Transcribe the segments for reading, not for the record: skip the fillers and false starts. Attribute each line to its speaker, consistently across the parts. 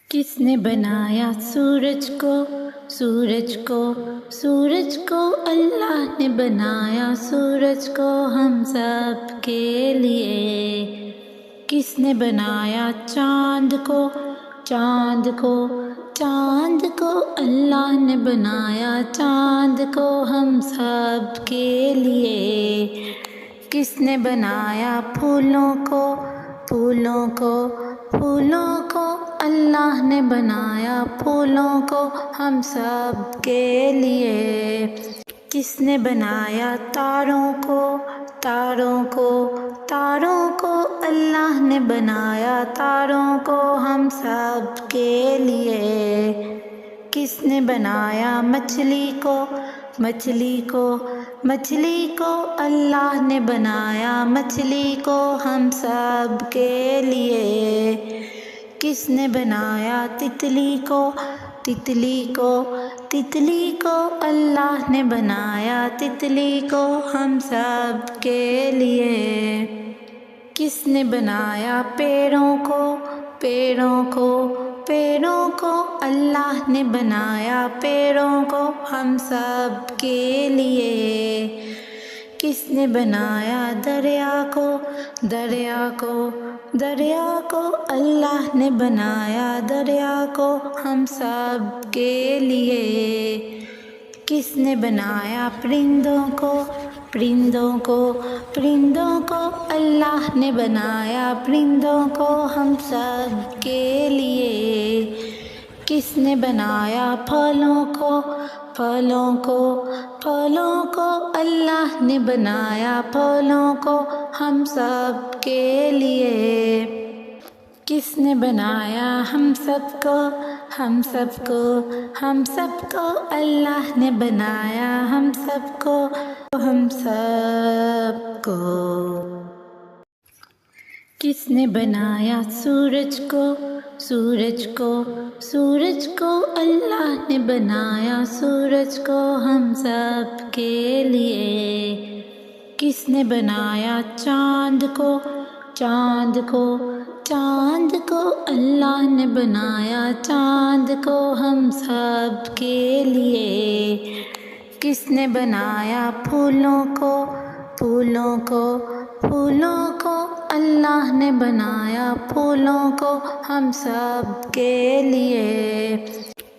Speaker 1: کس نے بنایا سورج کو، سورج کو، سورج کو اللہ نے بنایا سورج کو ہم سب کے لیے۔ کس نے بنایا چاند کو، چاند کو، چاند کو اللہ نے بنایا چاند کو ہم سب کے لیے۔ کس نے بنایا پھولوں کو، پھولوں کو، پھولوں کو اللہ نے بنایا پھولوں کو ہم سب کے لیے۔ کس نے بنایا تاروں کو، تاروں کو، تاروں کو اللہ نے بنایا تاروں کو ہم سب کے لیے۔ کس نے بنایا مچھلی کو، مچھلی کو، مچھلی کو اللہ نے بنایا مچھلی کو ہم سب کے لیے۔ کس نے بنایا تتلی کو، تتلی کو، تتلی کو اللہ نے بنایا تتلی کو ہم سب کے لیے۔ کس نے بنایا پیڑوں کو، پیڑوں کو، پیڑوں کو اللہ نے بنایا پیڑوں کو ہم سب کے لیے۔ کس نے بنایا دریا کو، دریا کو، دریا کو اللہ نے بنایا دریا کو ہم سب کے لیے۔ کس نے بنایا پرندوں کو، پرندوں کو، پرندوں کو اللہ نے بنایا پرندوں کو ہم سب کے لیے۔ کس نے بنایا پھلوں کو، پھلوں کو، پھلوں کو اللہ نے بنایا پھلوں کو ہم سب کے لیے۔ کس نے بنایا ہم سب کو، ہم سب کو، ہم سب کو اللہ نے بنایا ہم سب کو، ہم سب کو۔ کس نے بنایا سورج کو، سورج کو، سورج کو اللہ نے بنایا سورج کو ہم سب کے لیے۔ کس نے بنایا چاند کو، چاند کو، چاند کو اللہ نے بنایا چاند کو ہم سب کے لیے۔ کس نے بنایا پھولوں کو، پھولوں کو، پھولوں کو اللہ نے بنایا پھولوں کو ہم سب کے لیے۔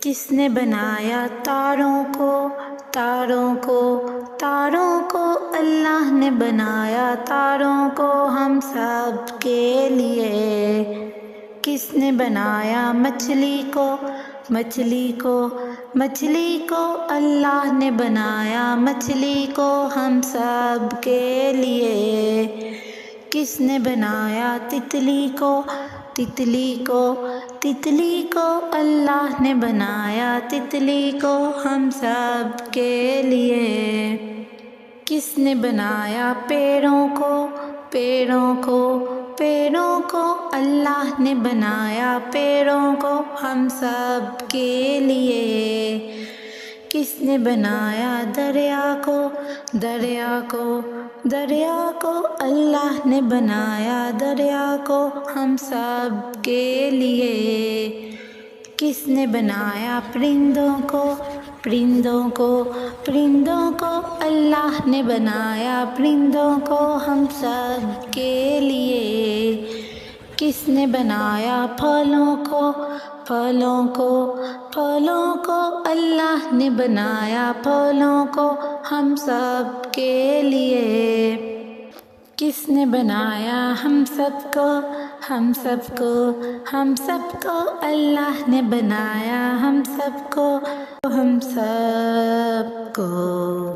Speaker 1: کس نے بنایا تاروں کو، تاروں کو، تاروں کو اللہ نے بنایا تاروں کو ہم سب کے لیے۔ کس نے بنایا مچھلی کو، مچھلی کو، مچھلی کو اللہ نے بنایا مچھلی کو ہم سب کے لیے۔ کس نے بنایا تتلی کو، تتلی کو، تتلی کو اللہ نے بنایا تتلی کو ہم سب کے لیے۔ کس نے بنایا پیڑوں کو، پیڑوں کو، پیڑوں کو اللہ نے بنایا پیڑوں کو ہم سب کے لیے۔ کس نے بنایا دریا کو، دریا کو، دریا کو اللہ نے بنایا دریا کو ہم سب کے لیے۔ کس نے بنایا پرندوں کو، پرندوں کو، پرندوں کو اللہ نے بنایا پرندوں کو ہم سب کے لیے۔ کس نے بنایا پھلوں کو، پھلوں کو، پھلوں کو اللہ نے بنایا پھلوں کو ہم سب کے لیے۔ کس نے بنایا ہم سب کو، ہم سب کو، ہم سب کو اللہ نے بنایا ہم سب کو، ہم سب کو۔